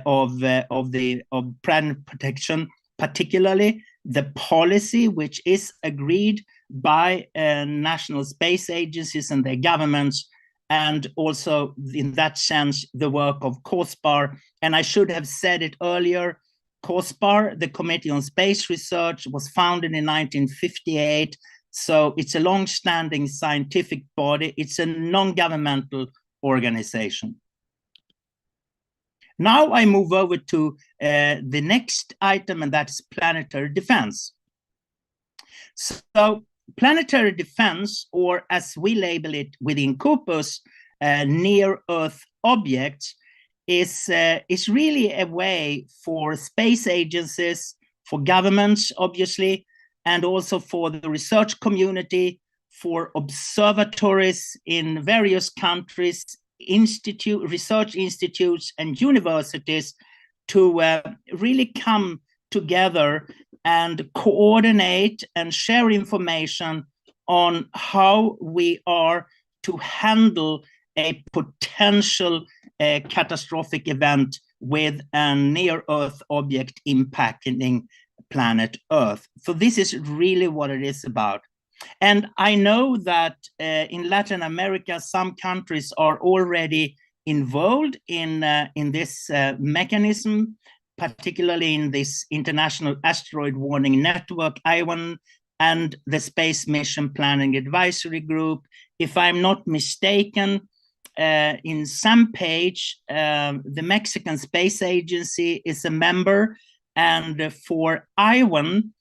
of planet protection, particularly the policy which is agreed by national space agencies and their governments, and also in that sense, the work of COSPAR. And I should have said it earlier, COSPAR, the Committee on Space Research, was founded in 1958. So it's a long-standing scientific body. It's a non-governmental organization. Now I move over to the next item, and that's planetary defense. So planetary defense, or as we label it within COPUS, near-Earth objects, is really a way for space agencies, for governments, obviously, and also for the research community, for observatories in various countries, research institutes and universities to really come together and coordinate and share information on how we are to handle a potential catastrophic event with a near-Earth object impacting planet Earth. So this is really what it is about. And I know that in Latin America, some countries are already involved in this mechanism, particularly in this International Asteroid Warning Network, IWAN, and the Space Mission Planning Advisory Group. If I'm not mistaken, in some page, the Mexican Space Agency is a member, and for IWAN,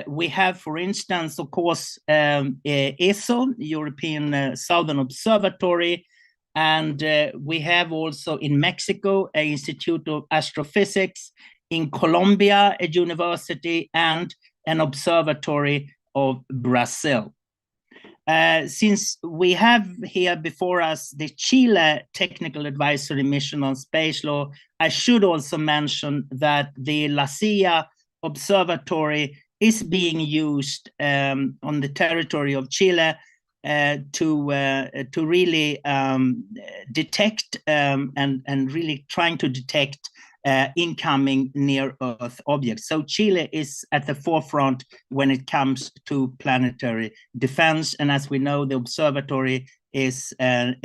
we have, for instance, of course, ESO, European Southern Observatory, and we have also in Mexico, an Institute of Astrophysics, in Colombia, a university, and an observatory of Brazil. Since we have here before us the Chile Technical Advisory Mission on Space Law, I should also mention that the La Silla Observatory is being used on the territory of Chile to really detect and really trying to detect incoming near-Earth objects. So Chile is at the forefront when it comes to planetary defense. And as we know, the observatory is an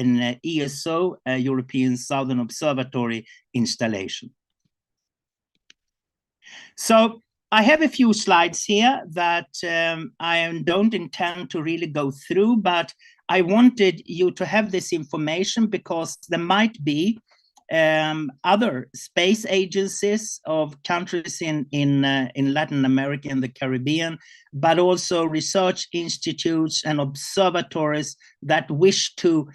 ESO, a European Southern Observatory installation. So I have a few slides here that I don't intend to really go through, but I wanted you to have this information because there might be other space agencies of countries in Latin America and the Caribbean, but also research institutes and observatories that wish to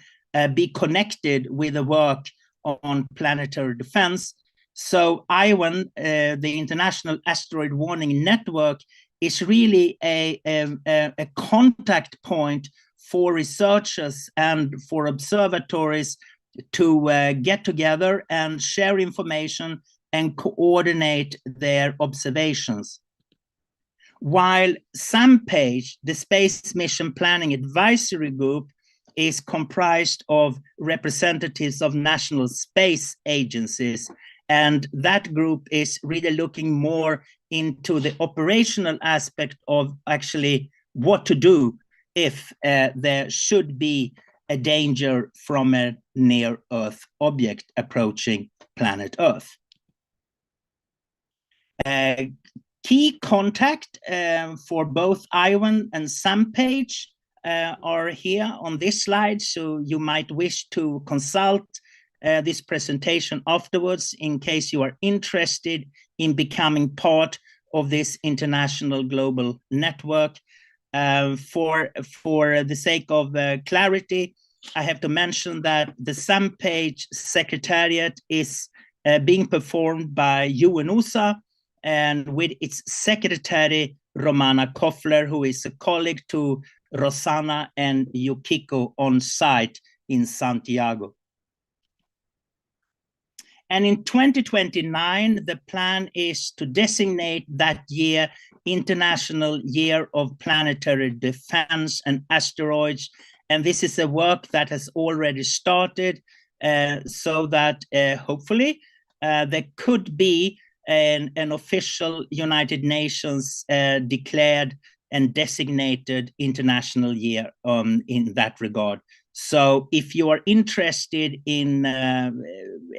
be connected with the work on planetary defense. So IWAN, the International Asteroid Warning Network, is really a contact point for researchers and for observatories to get together and share information and coordinate their observations. While SAMPAGE, the Space Mission Planning Advisory Group, is comprised of representatives of national space agencies, and that group is really looking more into the operational aspect of actually what to do if there should be a danger from a near-Earth object approaching planet Earth. Key contact for both IWAN and SAMPAGE are here on this slide, so you might wish to consult this presentation afterwards in case you are interested in becoming part of this international global network. For the sake of clarity, I have to mention that the SAMPAGE Secretariat is being performed by UNOOSA and with its secretary, Romana Koffler, who is a colleague to Rosanna and Yukiko on site in Santiago. And in 2029, the plan is to designate that year International Year of Planetary Defense and Asteroids. And this is a work that has already started so that hopefully there could be an official United Nations declared and designated international year in that regard. So if you are interested in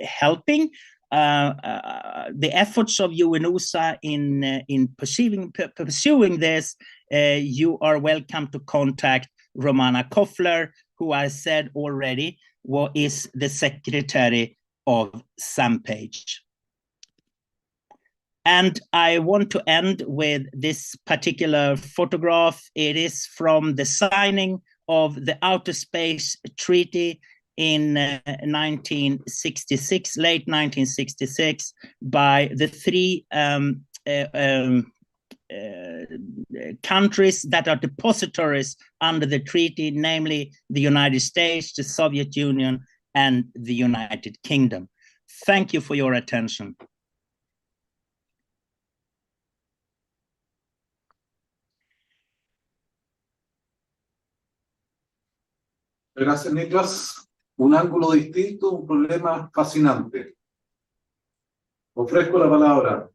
helping the efforts of UNOOSA in pursuing this, you are welcome to contact Romana Koffler, who I said already is the secretary of SAMPAGE. And I want to end with this particular photograph. It is from the signing of the Outer Space Treaty in 1966, late 1966, by the three countries that are depositories under the treaty, namely the United States, the Soviet Union, and the United Kingdom. Thank you for your attention. Gracias, Niklas. Un ángulo distinto, un problema fascinante. Ofrezco la palabra.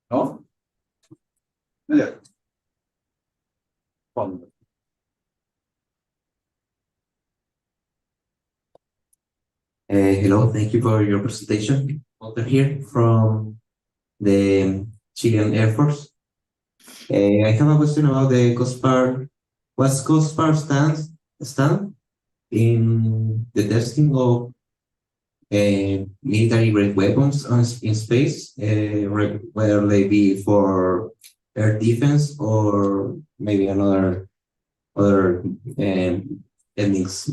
¿No? Ya. Hello, thank you for your presentation. Walter here from the Chilean Air Force. I have a question about the COSPAR. What's COSPAR stand in the testing of military grade weapons in space, whether they be for air defense or maybe other techniques?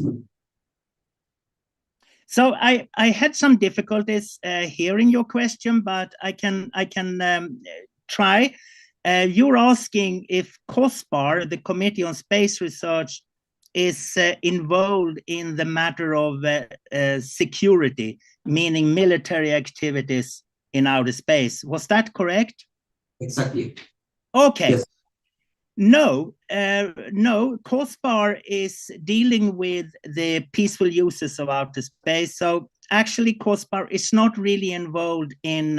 So I had some difficulties hearing your question, but I can try. You're asking if COSPAR, the Committee on Space Research, is involved in the matter of security, meaning military activities in outer space. Was that correct? Exactly. Okay. Yes. No, COSPAR is dealing with the peaceful uses of outer space. So actually, COSPAR is not really involved in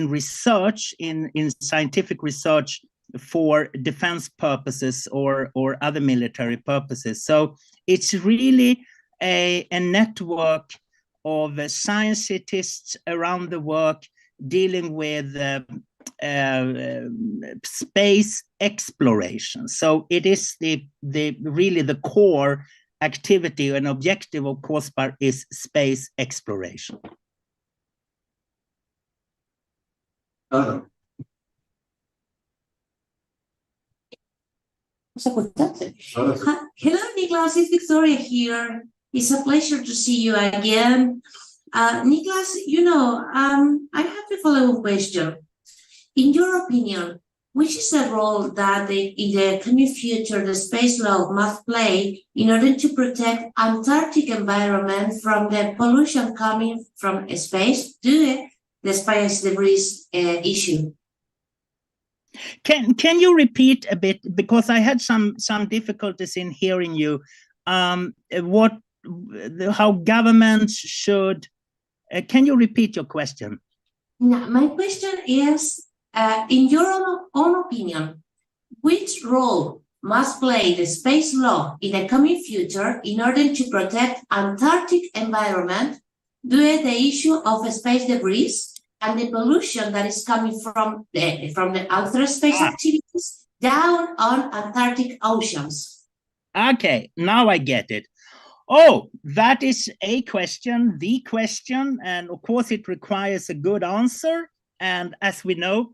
research, in scientific research for defense purposes or other military purposes. So it's really a network of scientists around the world dealing with space exploration. So it is really the core activity and objective of COSPAR is space exploration. Nada. Ahora sí. Hello, Niklas. It's Victoria here. It's a pleasure to see you again. Niklas, I have the following question. In your opinion, which is the role that in the coming future the space law must play in order to protect Antarctic environment from the pollution coming from space due to the space debris issue? Can you repeat a bit, because I had some difficulties in hearing you? How governments should? Can you repeat your question? No, my question is, in your own opinion, which role must play the space law in the coming future in order to protect Antarctic environment due to the issue of space debris and the pollution that is coming from the outer space activities down on Antarctic oceans? Okay, now I get it. Oh, that is a question, the question, and of course it requires a good answer. And as we know,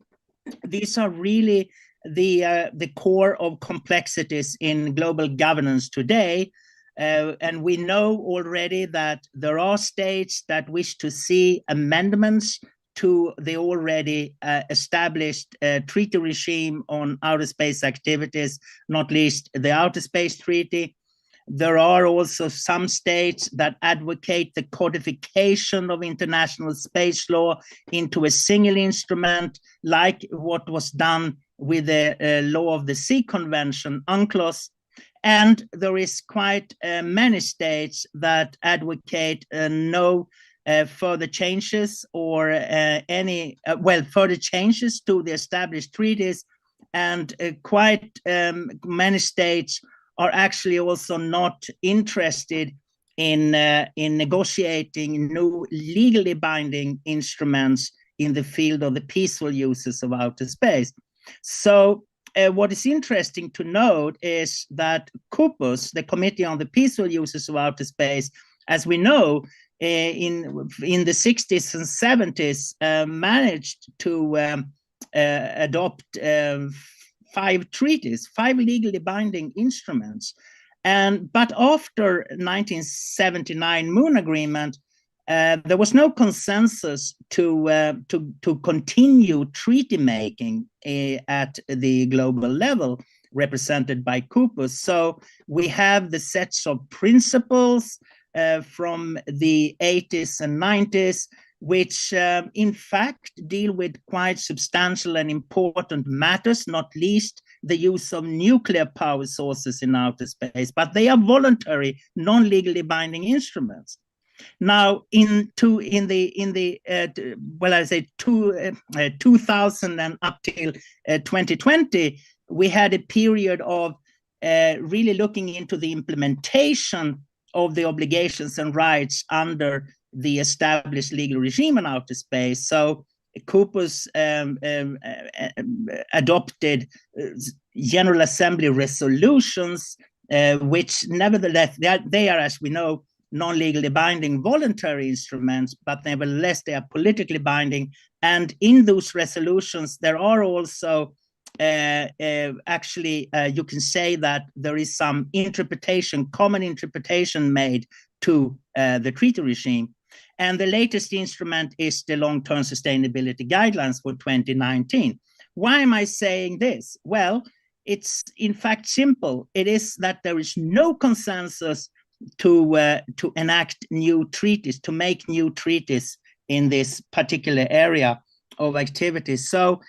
these are really the core of complexities in global governance today. And we know already that there are states that wish to see amendments to the already established treaty regime on outer space activities, not least the Outer Space Treaty. There are also some states that advocate the codification of international space law into a single instrument, like what was done with the Law of the Sea Convention, UNCLOS. And there is quite many states that advocate no further changes or further changes to the established treaties, and quite many states are actually also not interested in negotiating new legally binding instruments in the field of the peaceful uses of outer space. So what is interesting to note is that CUPUS, the Committee on the Peaceful Uses of Outer Space, as we know, in the 60s and 70s, managed to adopt 5 treaties, 5 legally binding instruments. But after 1979 Moon Agreement, there was no consensus to continue treaty making at the global level represented by CUPUS. So we have the sets of principles from the 80s and 90s, which in fact deal with quite substantial and important matters, not least the use of nuclear power sources in outer space, but they are voluntary, non-legally binding instruments. Now, in 2000 and up till 2020, we had a period of really looking into the implementation of the obligations and rights under the established legal regime in outer space. So CUPUS adopted General Assembly resolutions, which nevertheless, they are, as we know, non-legally binding voluntary instruments, but nevertheless, they are politically binding. And in those resolutions, there are also actually, you can say that there is some interpretation, common interpretation made to the treaty regime. And the latest instrument is the long-term sustainability guidelines for 2019. Why am I saying this? Well, it's in fact simple. It is that there is no consensus to enact new treaties, to make new treaties in this particular area of activities. So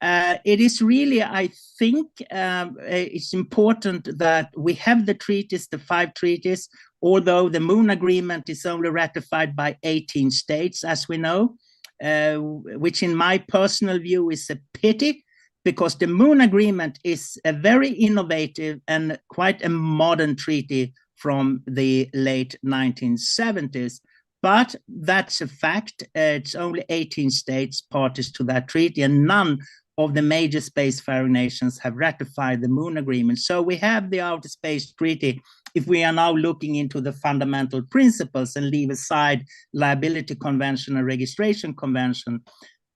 it is really, I think, it's important that we have the treaties, the 5 treaties, although the Moon Agreement is only ratified by 18 states, as we know, which in my personal view is a pity, because the Moon Agreement is a very innovative and quite a modern treaty from the late 1970s. But that's a fact. It's only 18 states parties to that treaty, and none of the major spacefaring nations have ratified the Moon Agreement. So we have the Outer Space Treaty if we are now looking into the fundamental principles and leave aside Liability Convention and Registration Convention.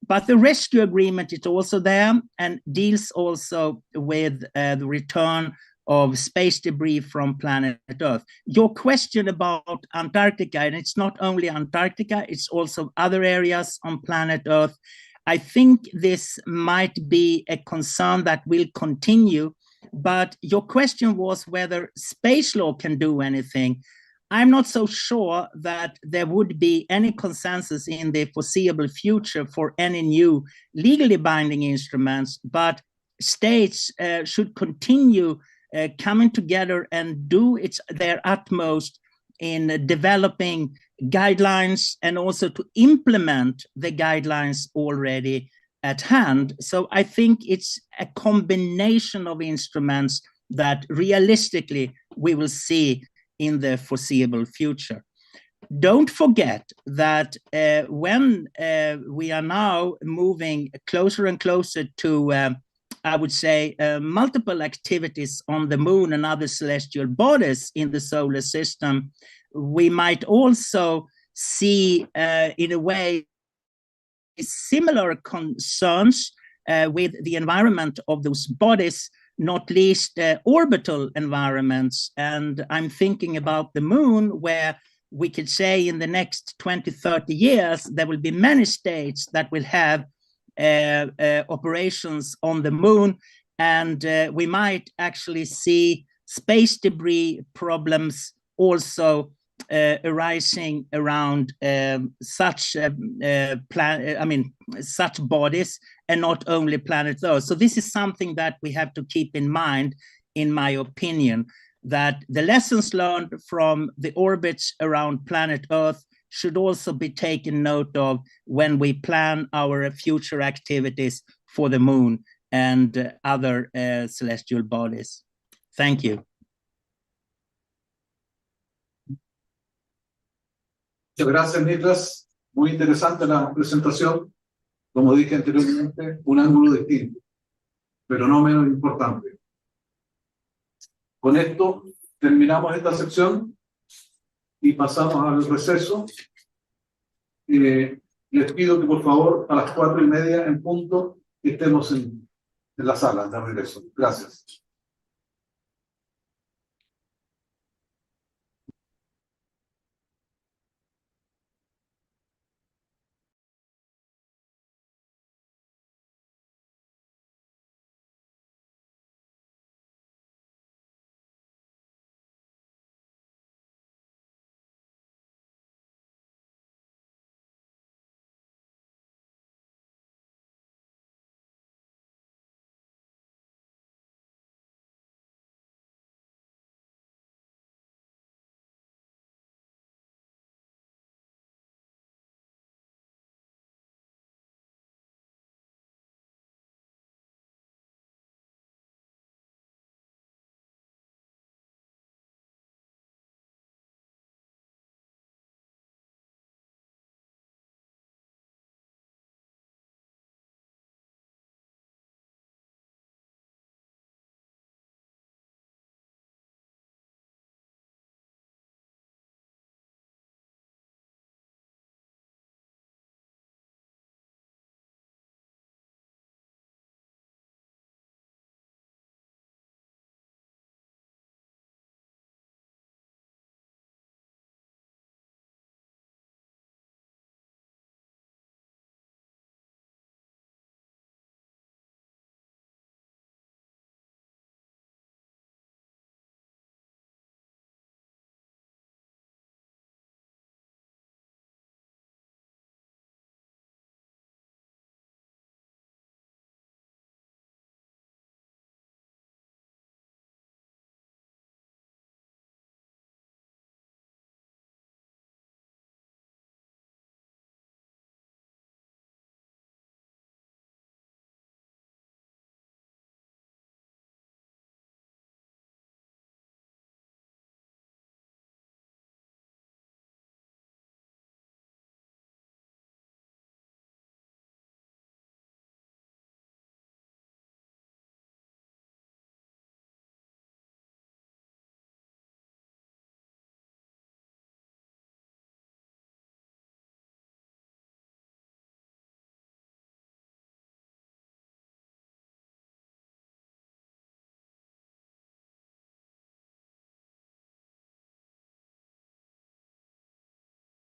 But the Rescue Agreement is also there and deals also with the return of space debris from planet Earth. Your question about Antarctica, and it's not only Antarctica, it's also other areas on planet Earth. I think this might be a concern that will continue, but your question was whether space law can do anything. I'm not so sure that there would be any consensus in the foreseeable future for any new legally binding instruments, but states should continue coming together and do their utmost in developing guidelines and also to implement the guidelines already at hand. So I think it's a combination of instruments that realistically we will see in the foreseeable future. Don't forget that when we are now moving closer and closer to, I would say, multiple activities on the moon and other celestial bodies in the solar system, we might also see, in a way, similar concerns with the environment of those bodies, not least orbital environments. And I'm thinking about the moon, where we could say in the next 20, 30 years, there will be many states that will have operations on the moon. And we might actually see space debris problems also arising around such such bodies, and not only planet Earth. So this is something that we have to keep in mind, in my opinion, that the lessons learned from the orbits around planet Earth should also be taken note of when we plan our future activities for the moon and other celestial bodies. Thank you. Muchas gracias, Niklas. Muy interesante la presentación. Como dije anteriormente, un ángulo distinto, pero no menos importante. Con esto terminamos esta sección y pasamos al receso. Les pido que por favor a las 4:30 en punto estemos en la sala de regreso. Gracias.